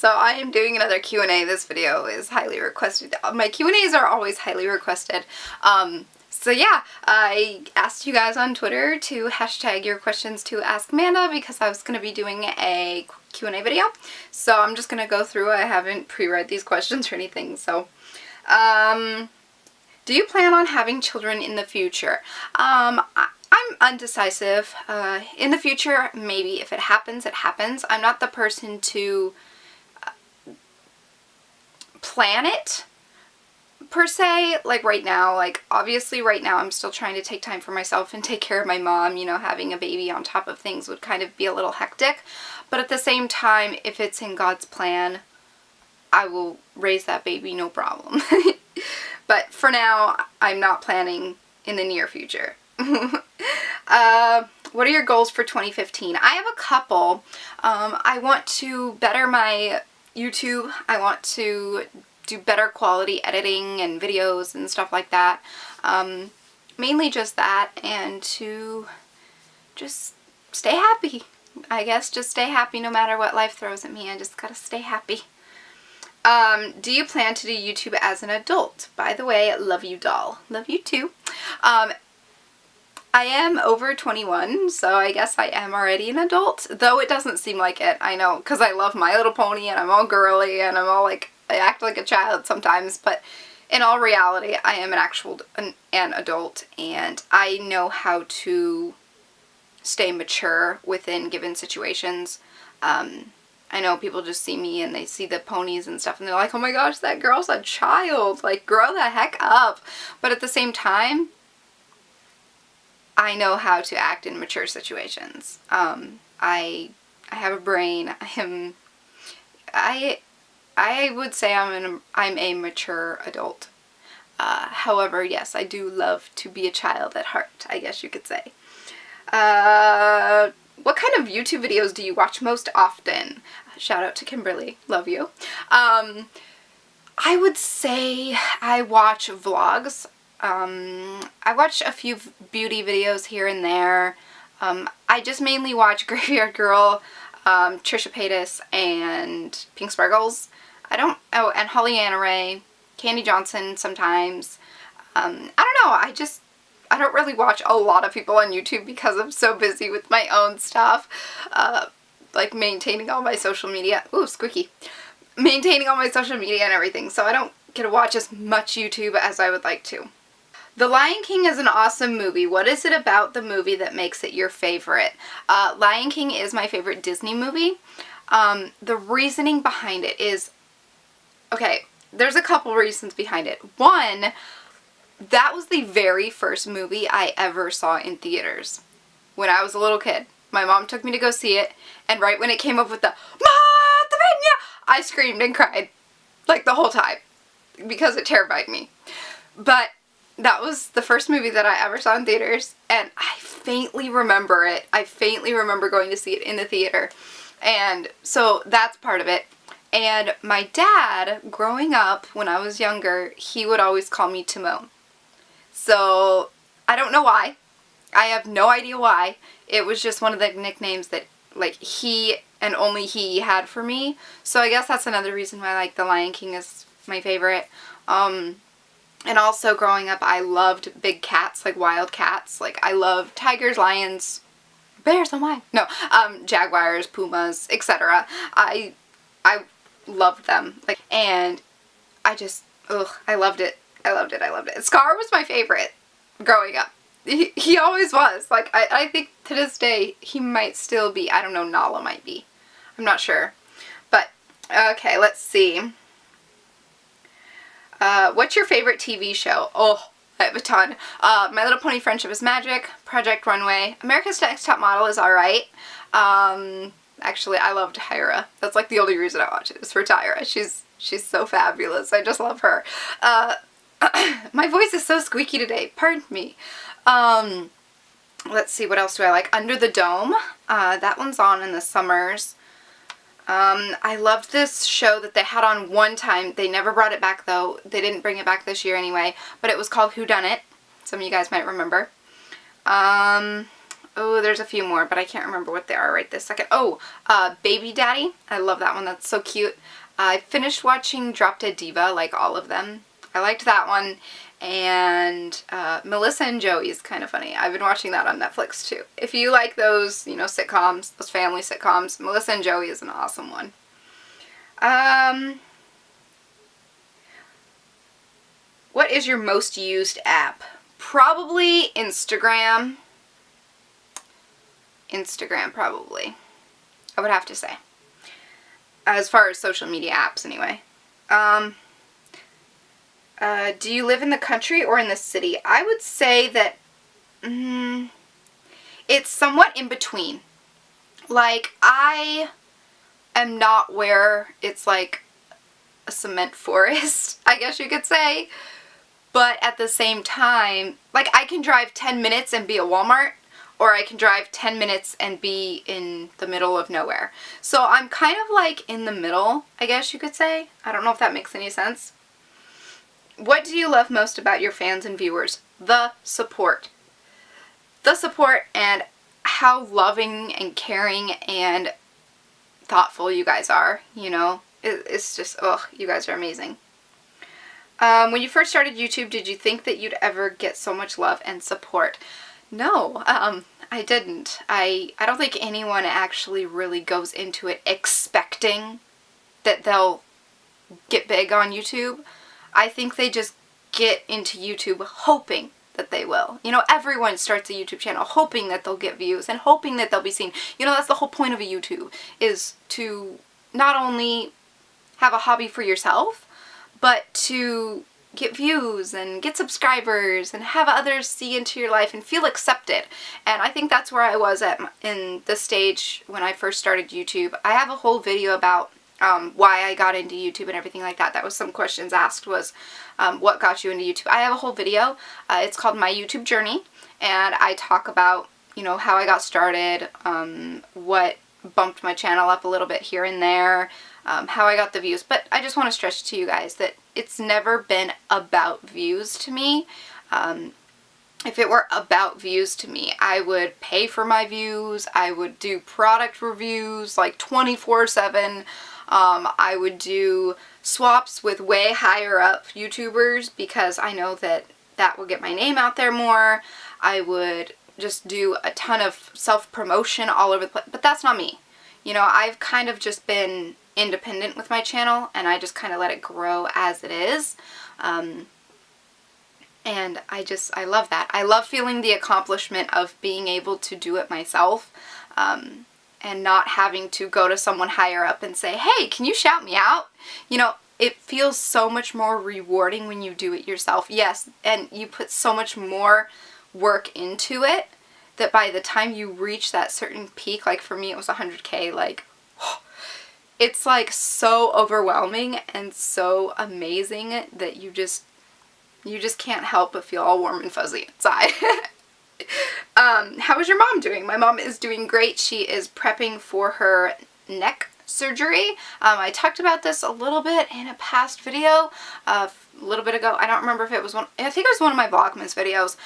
So I am doing another Q&A. This video is highly requested. My Q&As are always highly requested. So yeah, I asked you guys on Twitter to hashtag your questions to Ask Amanda because I was going to be doing a Q&A video. So I'm just going to go through. I haven't pre-read these questions or anything. So, do you plan on having children in the future? I'm undecisive. In the future, maybe. If it happens, it happens. I'm not the person to plan it, per se. Like right now, obviously right now I'm still trying to take time for myself and take care of my mom. You know, having a baby on top of things would kind of be a little hectic. But at the same time, if it's in God's plan, I will raise that baby, no problem. But for now, I'm not planning in the near future. What are your goals for 2015? I have a couple. I want to better my YouTube. I want to do better quality editing and videos and stuff like that. Mainly just that, and to just stay happy. I guess just stay happy no matter what life throws at me. I just gotta stay happy. Do you plan to do YouTube as an adult? By the way, love you, doll. Love you too. I am over 21, so I guess I am already an adult, though it doesn't seem like it, I know, because I love My Little Pony and I'm all girly and I'm all I act like a child sometimes, but in all reality, I am an adult, and I know how to stay mature within given situations. I know people just see me and they see the ponies and stuff and they're like, oh my gosh, that girl's a child, like, grow the heck up. But at the same time, I know how to act in mature situations. I have a brain. I would say I'm a mature adult. However, yes, I do love to be a child at heart, I guess you could say. What kind of YouTube videos do you watch most often? Shout out to Kimberly. Love you. I would say I watch vlogs. I watch a few beauty videos here and there. I just mainly watch Graveyard Girl, Trisha Paytas, and Pink Sparkles. And Holly Anna Ray, Candy Johnson sometimes. I don't know, I don't really watch a lot of people on YouTube because I'm so busy with my own stuff. Like maintaining all my social media. Ooh, squeaky. Maintaining all my social media and everything, so I don't get to watch as much YouTube as I would like to. The Lion King is an awesome movie. What is it about the movie that makes it your favorite? Lion King is my favorite Disney movie. The reasoning behind it is, okay, there's a couple reasons behind it. One, that was the very first movie I ever saw in theaters when I was a little kid. My mom took me to go see it, and right when it came up with the "Ma, the Pena," I screamed and cried like the whole time because it terrified me. But that was the first movie that I ever saw in theaters, and I faintly remember it. I faintly remember going to see it in the theater, and so that's part of it. And my dad, growing up when I was younger, he would always call me Timon. So I don't know why. I have no idea why. It was just one of the nicknames that, like, he and only he had for me. So I guess that's another reason why, like, The Lion King is my favorite. And also growing up, I loved big cats, like wild cats. Like, I loved tigers, lions, bears, oh my. No, jaguars, pumas, etc. I loved them. Like, and I just, I loved it. I loved it. I loved it. Scar was my favorite growing up. He always was. Like, I think to this day, he might still be. I don't know, Nala might be. I'm not sure. But, okay, let's see. What's your favorite TV show? Oh, I have a ton. My Little Pony Friendship is Magic, Project Runway, America's Next Top Model is alright. Actually, I loved Tyra. That's like the only reason I watch it, is for Tyra. She's so fabulous. I just love her. My voice is so squeaky today. Pardon me. Let's see, what else do I like? Under the Dome. That one's on in the summers. I loved this show that they had on one time. They never brought it back, though. They didn't bring it back this year anyway. But it was called Whodunit. Some of you guys might remember. Oh, there's a few more, but I can't remember what they are right this second. Oh, Baby Daddy. I love that one. That's so cute. I finished watching Drop Dead Diva, like all of them. I liked that one. And Melissa and Joey is kind of funny. I've been watching that on Netflix too. If you like those, you know, sitcoms, those family sitcoms, Melissa and Joey is an awesome one. What is your most used app? Probably Instagram. Instagram, probably. I would have to say. As far as social media apps, anyway. Do you live in the country or in the city? I would say that it's somewhat in between. Like, I am not where it's like a cement forest, I guess you could say. But at the same time, like, I can drive 10 minutes and be at Walmart, or I can drive 10 minutes and be in the middle of nowhere. So I'm kind of like in the middle, I guess you could say. I don't know if that makes any sense. What do you love most about your fans and viewers? The support. The support and how loving and caring and thoughtful you guys are, you know. It's just, ugh, you guys are amazing. When you first started YouTube, did you think that you'd ever get so much love and support? No, I didn't. I don't think anyone actually really goes into it expecting that they'll get big on YouTube. I think they just get into YouTube hoping that they will. You know, everyone starts a YouTube channel hoping that they'll get views and hoping that they'll be seen. You know, that's the whole point of a YouTube, is to not only have a hobby for yourself, but to get views and get subscribers and have others see into your life and feel accepted. And I think that's where I was at in the stage when I first started YouTube. I have a whole video about why I got into YouTube and everything like that. That was some questions asked, was what got you into YouTube. I have a whole video. It's called My YouTube Journey, and I talk about, you know, how I got started, what bumped my channel up a little bit here and there, how I got the views. But I just want to stress to you guys that it's never been about views to me. If it were about views to me, I would pay for my views. I would do product reviews like 24/7. I would do swaps with way higher up YouTubers because I know that that will get my name out there more. I would just do a ton of self-promotion all over the place, but that's not me. You know, I've kind of just been independent with my channel, and I just kind of let it grow as it is. And I love that. I love feeling the accomplishment of being able to do it myself, and not having to go to someone higher up and say, hey, can you shout me out? You know, it feels so much more rewarding when you do it yourself. Yes, and you put so much more work into it that by the time you reach that certain peak, like for me it was 100K, like, it's like so overwhelming and so amazing that you just can't help but feel all warm and fuzzy inside. How is your mom doing? My mom is doing great. She is prepping for her neck surgery. I talked about this a little bit in a past video a little bit ago. I don't remember if it was one, I think it was one of my Vlogmas videos,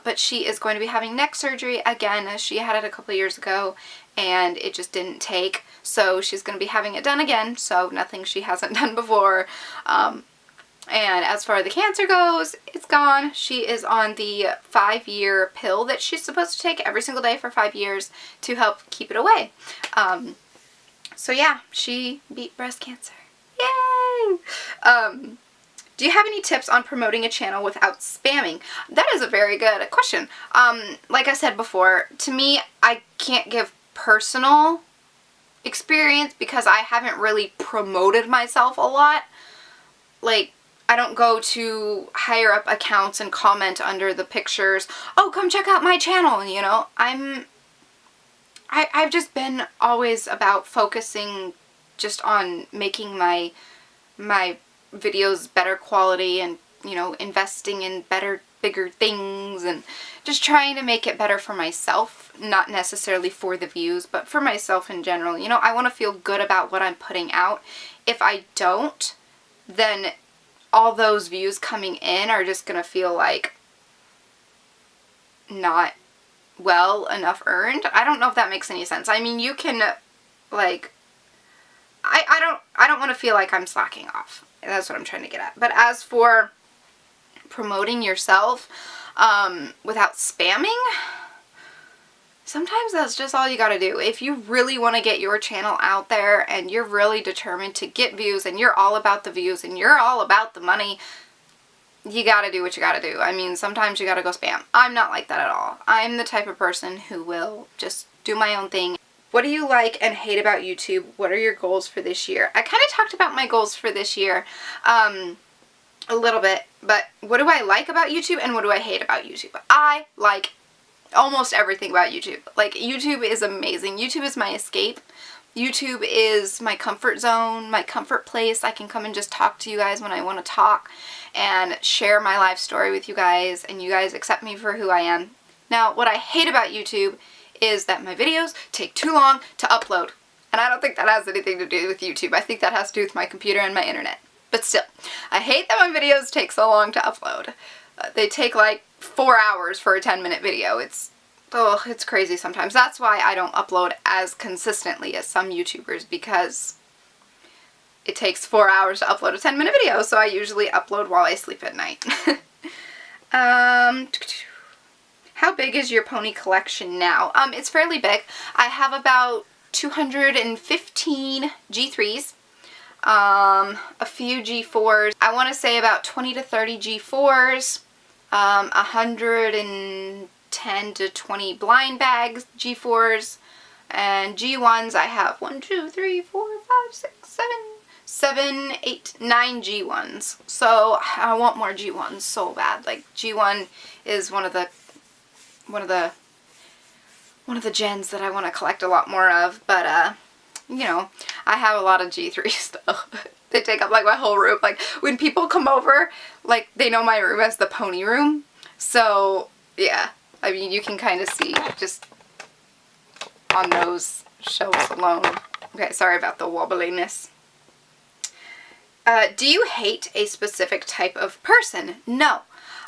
but she is going to be having neck surgery again. She had it a couple of years ago and it just didn't take, so she's going to be having it done again, so nothing she hasn't done before. And as far as the cancer goes, it's gone. She is on the 5-year pill that she's supposed to take every single day for 5 years to help keep it away. So yeah, she beat breast cancer. Yay! Do you have any tips on promoting a channel without spamming? That is a very good question. Like I said before, to me, I can't give personal experience because I haven't really promoted myself a lot. Like, I don't go to higher up accounts and comment under the pictures, oh, come check out my channel, you know. I've just been always about focusing just on making my videos better quality and, you know, investing in better, bigger things and just trying to make it better for myself, not necessarily for the views, but for myself in general. You know, I want to feel good about what I'm putting out. If I don't, then all those views coming in are just gonna feel like not well enough earned. I don't know if that makes any sense. I mean, you can, like, I don't want to feel like I'm slacking off. That's what I'm trying to get at. But as for promoting yourself without spamming, sometimes that's just all you gotta do. If you really want to get your channel out there and you're really determined to get views and you're all about the views and you're all about the money, you gotta do what you gotta do. I mean, sometimes you gotta go spam. I'm not like that at all. I'm the type of person who will just do my own thing. What do you like and hate about YouTube? What are your goals for this year? I kind of talked about my goals for this year a little bit, but what do I like about YouTube and what do I hate about YouTube? I like almost everything about YouTube. Like, YouTube is amazing. YouTube is my escape. YouTube is my comfort zone, my comfort place. I can come and just talk to you guys when I want to talk and share my life story with you guys, and you guys accept me for who I am. Now, what I hate about YouTube is that my videos take too long to upload. And I don't think that has anything to do with YouTube. I think that has to do with my computer and my internet. But still, I hate that my videos take so long to upload. They take like 4 hours for a 10-minute video. It's crazy sometimes. That's why I don't upload as consistently as some YouTubers, because it takes 4 hours to upload a 10-minute video, so I usually upload while I sleep at night. How big is your pony collection now? It's fairly big. I have about 215 G3s, a few G4s. I want to say about 20 to 30 G4s, 110 to 20 blind bags G4s, and G1s I have 1, 2, 3, 4, 5, 6, 7, 8, 9 G1s. So I want more G1s so bad. Like, G1 is one of the gens that I want to collect a lot more of, but you know, I have a lot of G3 stuff. They take up like my whole room. Like, when people come over, like, they know my room as the pony room. So yeah, I mean, you can kind of see just on those shelves alone. Okay, sorry about the wobbliness. Do you hate a specific type of person? No,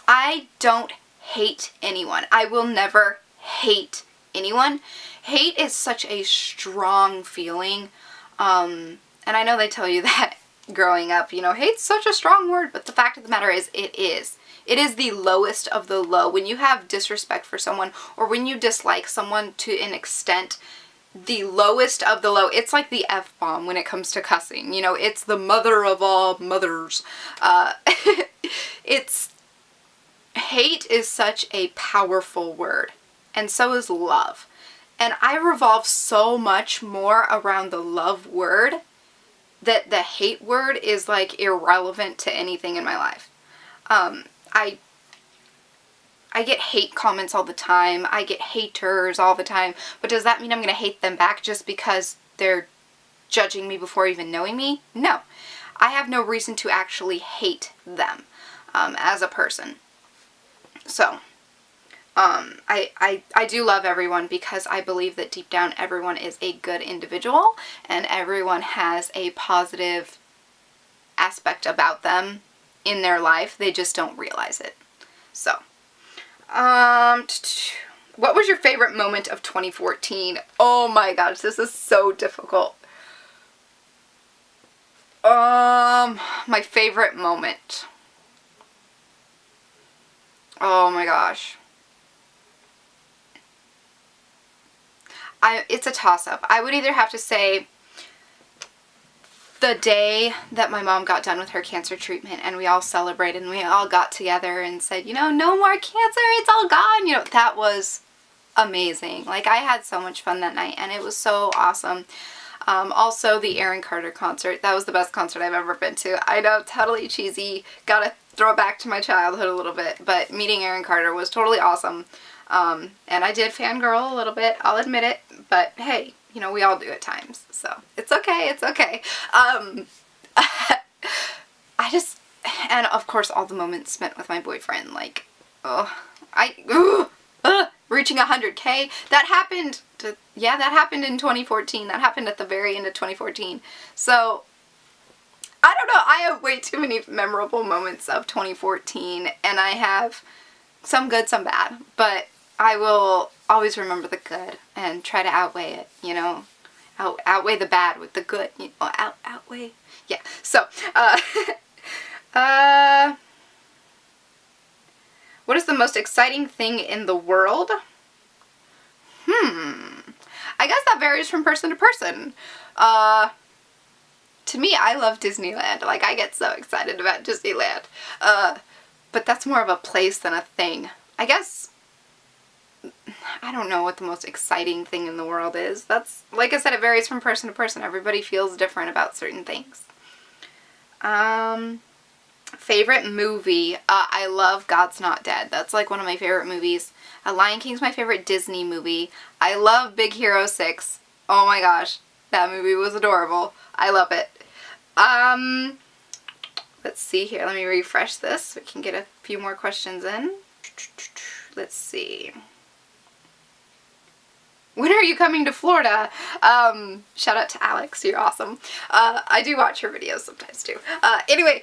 I don't hate anyone. I will never hate anyone. Hate is such a strong feeling. And I know they tell you that growing up, you know, hate's such a strong word, but the fact of the matter is, it is. It is the lowest of the low. When you have disrespect for someone, or when you dislike someone to an extent, the lowest of the low. It's like the F-bomb when it comes to cussing. You know, it's the mother of all mothers. Hate is such a powerful word, and so is love. And I revolve so much more around the love word that the hate word is like irrelevant to anything in my life. I get hate comments all the time. I get haters all the time. But does that mean I'm going to hate them back just because they're judging me before even knowing me? No. I have no reason to actually hate them as a person. So, I do love everyone, because I believe that deep down everyone is a good individual and everyone has a positive aspect about them in their life. They just don't realize it. So, what was your favorite moment of 2014? Oh my gosh, this is so difficult. My favorite moment. Oh my gosh. It's a toss-up. I would either have to say the day that my mom got done with her cancer treatment and we all celebrated and we all got together and said, you know, no more cancer, it's all gone. You know, that was amazing. Like, I had so much fun that night and it was so awesome. Also, the Aaron Carter concert. That was the best concert I've ever been to. I know, totally cheesy. Gotta throw it back to my childhood a little bit, but meeting Aaron Carter was totally awesome. And I did fangirl a little bit, I'll admit it, but hey, you know, we all do at times, so it's okay, it's okay. And of course all the moments spent with my boyfriend, like, reaching 100K, that happened in 2014, that happened at the very end of 2014, so, I don't know, I have way too many memorable moments of 2014, and I have some good, some bad, but I will always remember the good and try to outweigh it, you know, outweigh the bad with the good, you know, outweigh, yeah. So, what is the most exciting thing in the world? I guess that varies from person to person. To me, I love Disneyland. Like, I get so excited about Disneyland. But that's more of a place than a thing. I guess, I don't know what the most exciting thing in the world is. That's, like I said, it varies from person to person. Everybody feels different about certain things. Favorite movie? I love God's Not Dead. That's like one of my favorite movies. Lion King's my favorite Disney movie. I love Big Hero 6. Oh my gosh, that movie was adorable. I love it. Let's see here. Let me refresh this so we can get a few more questions in. Let's see. When are you coming to Florida? Shout out to Alex. You're awesome. I do watch her videos sometimes too. Anyway,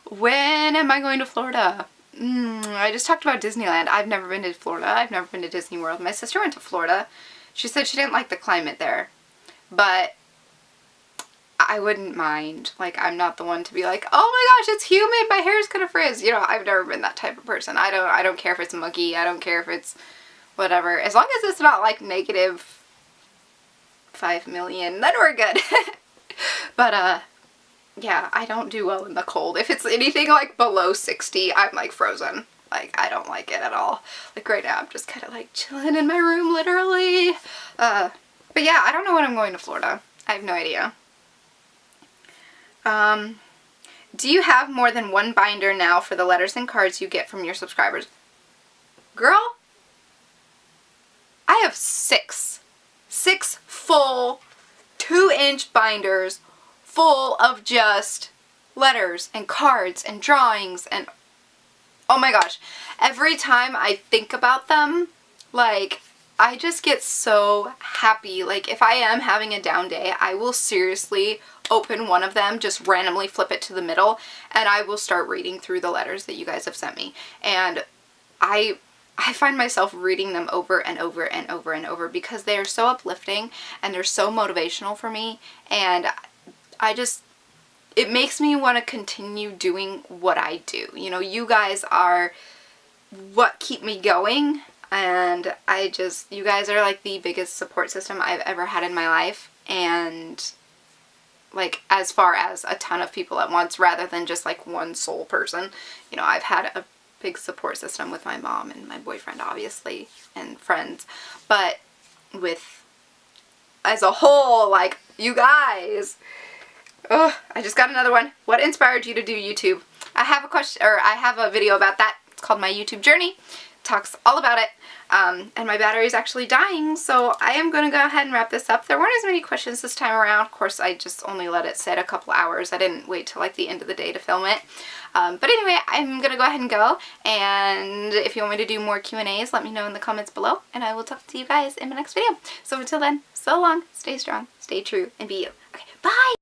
when am I going to Florida? I just talked about Disneyland. I've never been to Florida. I've never been to Disney World. My sister went to Florida. She said she didn't like the climate there. But I wouldn't mind. Like, I'm not the one to be like, oh my gosh, it's humid, my hair's gonna frizz. You know, I've never been that type of person. I don't care if it's muggy. I don't care if it's whatever. As long as it's not like negative 5 million, then we're good. But, yeah, I don't do well in the cold. If it's anything like below 60, I'm like frozen. Like, I don't like it at all. Like right now, I'm just kind of like chilling in my room, literally. But yeah, I don't know when I'm going to Florida. I have no idea. Do you have more than one binder now for the letters and cards you get from your subscribers? Girl, I have 6. 6 full 2-inch binders full of just letters and cards and drawings and oh my gosh. Every time I think about them, like, I just get so happy. Like, if I am having a down day, I will seriously open one of them, just randomly flip it to the middle, and I will start reading through the letters that you guys have sent me. And I find myself reading them over and over and over and over because they are so uplifting and they're so motivational for me. And it makes me want to continue doing what I do. You know, you guys are what keep me going. And you guys are like the biggest support system I've ever had in my life. And like, as far as a ton of people at once rather than just like one sole person, you know, I've had a big support system with my mom and my boyfriend, obviously, and friends. But with, as a whole, like, you guys, ugh, I just got another one. What inspired you to do YouTube? I have a question, or I have a video about that. It's called My YouTube Journey. Talks all about it. And my battery is actually dying, so I am going to go ahead and wrap this up. There weren't as many questions this time around. Of course, I just only let it sit a couple hours. I didn't wait till like the end of the day to film it. But anyway, I'm going to go ahead and go. And if you want me to do more Q&As, let me know in the comments below. And I will talk to you guys in my next video. So until then, so long, stay strong, stay true, and be you. Okay, bye!